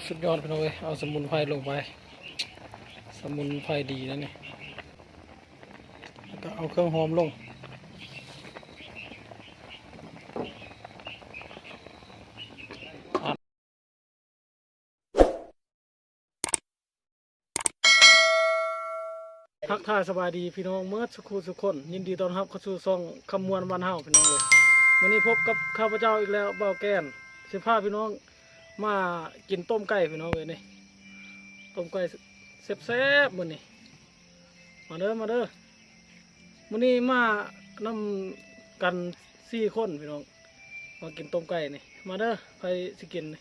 สุดยอดไปเลยเอาสมุนไพรลงไปสมุนไพรดีนะนี่แล้วก็เอาเครื่องหอมลงทักทายสบายดีพี่น้องเมื่อสักครู่สุกคนยินดีต้อนรับเข้าสู่ซองคำมวลบ้านเฮาพี่น้องเลยวันนี้พบกับข้าพเจ้าอีกแล้วเบาแก้นสิพาพี่น้องมากินต้มไก่พี่น้องเลยนี่ต้มไก่แซ่บๆมื้อนี้มาเด้อมื้อนี้มานำกัน4 คนพี่น้องมากินต้มไก่นี่มาเด้อใครสิกินนี่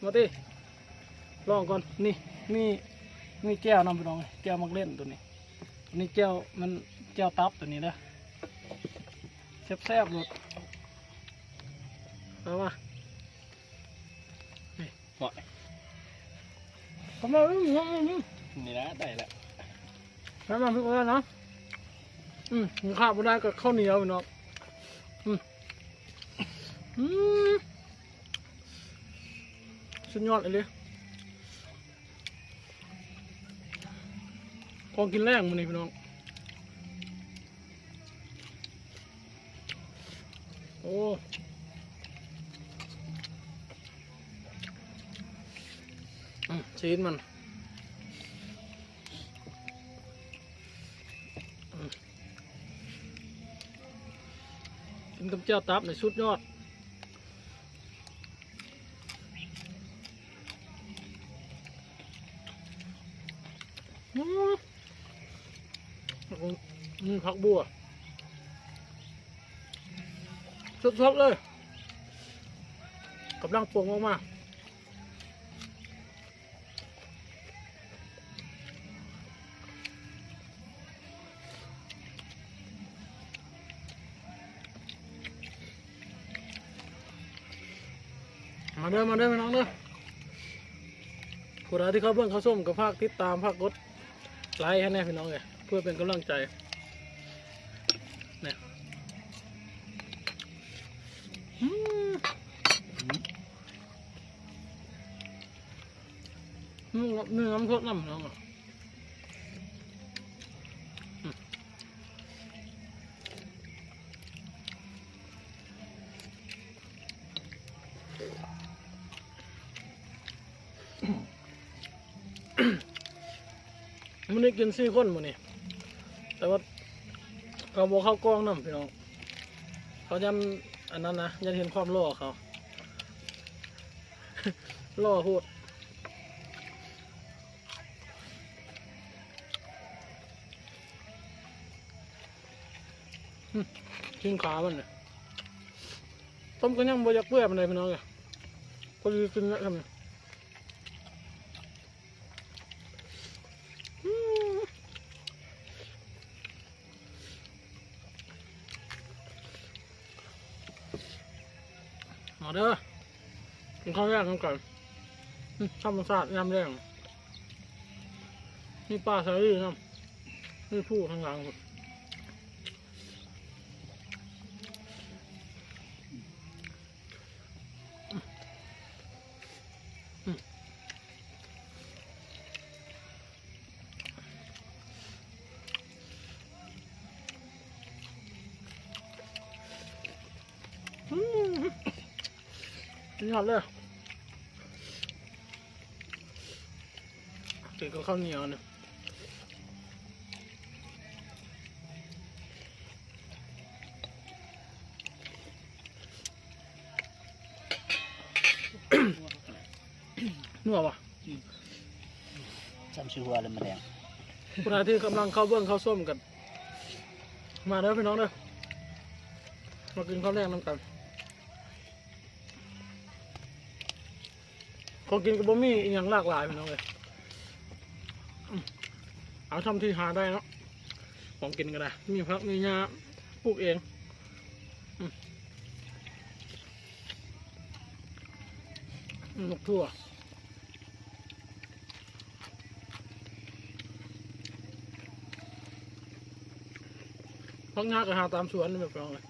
มาติลองก่อนนี่แก้วนำพี่น้องแก้วมักเล่นตัวนี้นี่แก้วมันแก้วตับตัวนี้นะแซ่บๆเลยเอามานี่เหมาะทำไมนี่นะได้แล้วทำมาพี่ก้อนนะผมขาดไม่ได้กับข้าวเหนียวพี่น้องสุดยอดเลยของกินแรงมันนี่พี่น้องโอ้ชีสมันกินกับเจ้าตับในสุดยอดผักบัวสดๆเลยกับร่างปรุงมากๆมาเด้อพี่น้องเด้อผู้ใดที่เขาเบิ่งเขาส้มกับภาคติดตามภาคกดไลค์ให้แน่พี่น้องเลยเพื่อเป็นกำลังใจเนี่ยเนื้อน้ำสดน้ำน้องมันได้กิน4 คนหมดนี่แต่ว่าเขาบอกเข้ากล้องน้ำพี่น้องเขายันอันนั้นนะยันเห็นความล่อเขาล่อโหดชิ้นขามันเนี่ยต้มกันยังบ่อยากเปื่อยมันเลยพี่น้องเนี่ยพอดีกินแล้วทำมาเด้อกินข้าวแรกกันก่อนธรรมชาติน้ำแดงนี่ปลาสลิดน้ำนี่ผู้ทางหลังนี่หอดเลยกินกับข้าวเหนียวเนี่ยนัววะจำชื่อว่าอะไรมาแดงผู้ใดที่กำลังเข้าเบื้องเข้าส้มกันมาเด้อพี่น้องเด้อมากินข้าวแรกน้ำกันของกินกับบะหมี่อีกอย่างหลากหลายพี่น้องเลยเอาทำที่หาได้เนาะของกินก็ได้มีผักมีหญ้าปลูกเองนกทั่วผักหญ้าก็หาตามสวนแบบนี้เลย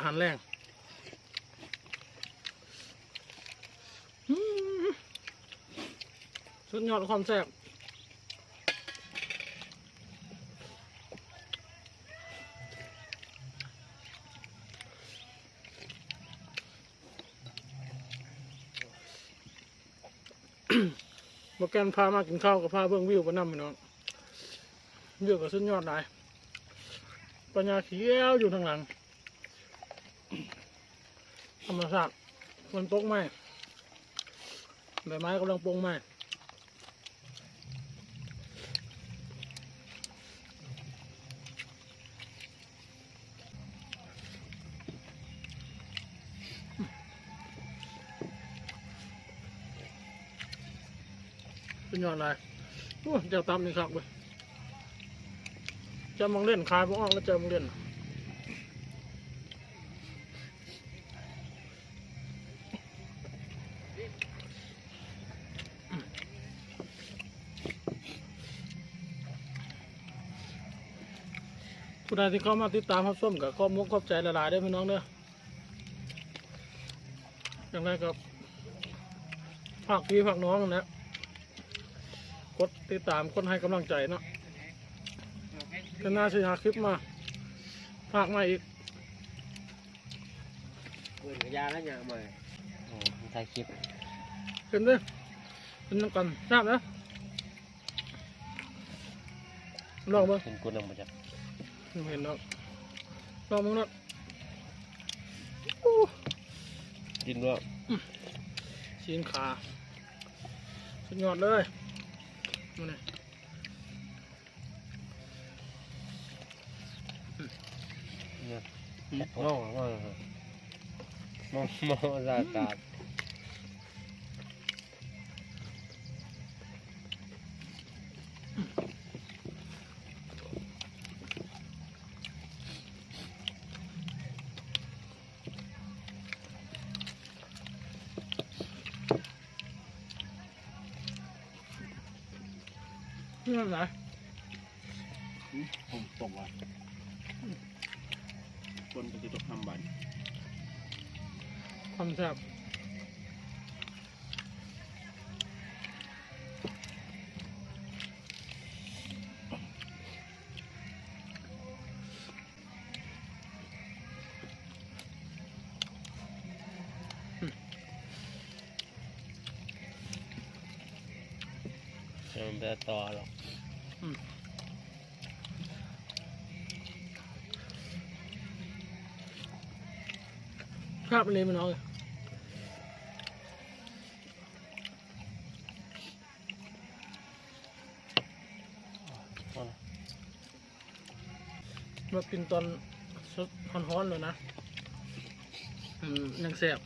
หารแรงสุดยอดความแซ่บบอกแกนพามากินข้าวกับพาเบื้องวิวไปนำพี่น้องวิวก็สุดยอดหลายปัญญาเขียวอยู่ทางหลังธรรมชาติมันตกไหมใบไม้กำลังปงไหมสุดยอดเลยโอ้เจ้าตำนี่ครับเว้ยจะมองเล่นคายพวกอ้องแล้วจะมองเล่นผู้ใดที่เข้ามาติดตามรับชมกับขอบมุกขอบใจหลายๆด้วยพี่น้องเด้ออย่างไรกับฝากพี่ฝากน้องนะกดติดตามคนให้กำลังใจเนาะก็น่าจะหาคลิปมาฝากมาอีก เปิดกระยาแล้วยังมาโอ้ถ่ายคลิป เห็นด้วยเป็นน้ำกันทราบนะลองมั้ง เป็นกุนำมาจาก เห็นแล้วลองมั้งนะ กินด้วย ชิ้นขาสุดยอดเลยมาเนี่ย มองสายตานี่มันไหน ผมตกว่ะคนก็จะต้องทำบัตร ความแซ่บมันจะต่อหรอก ภาพมันเลยมันน้องมากินตอนสดร้อนๆเลยนะยังแซ่บ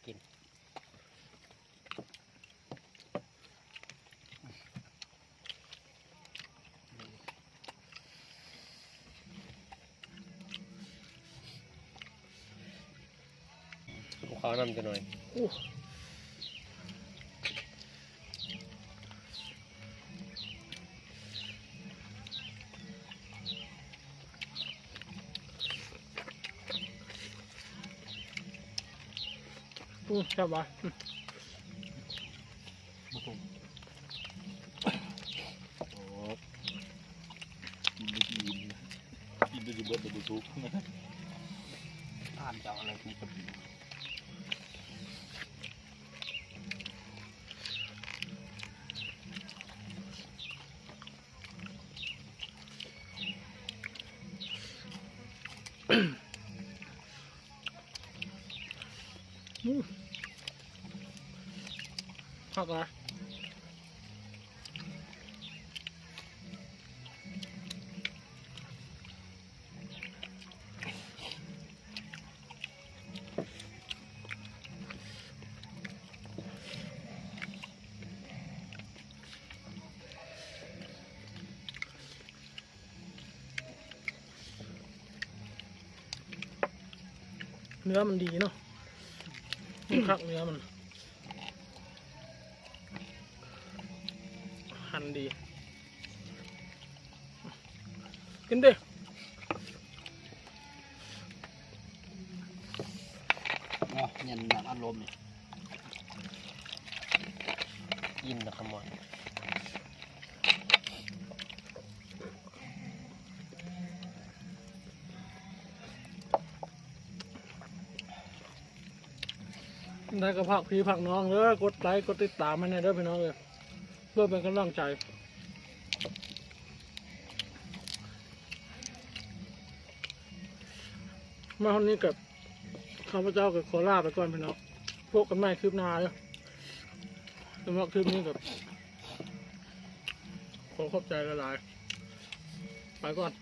กินเขานำจะหน่อย อู้แซ่บว่ะ กินได้ดีเบิร์ดดูทุกทานเจ้าอะไรทุกคนผักอะไร เนื้อมันดีเนาะมันคักเนื้อมันหั่นดีกินดิ เย็นแบบอารมณ์เนี่ยยินนะขโมย ได้กระพักพี่ผักน้องเลยกดไลค์กดติดตามมาเนี่ยเด้อพี่น้องเลยเพื่อเป็นกำลังใจมาวันนี้กับข้าพเจ้ากับขอลาไปก่อนพี่น้องพบกันใหม่คลิปหน้าเลยสำหรับคลิปนี้กับขอขอบใจหลายๆไปก่อน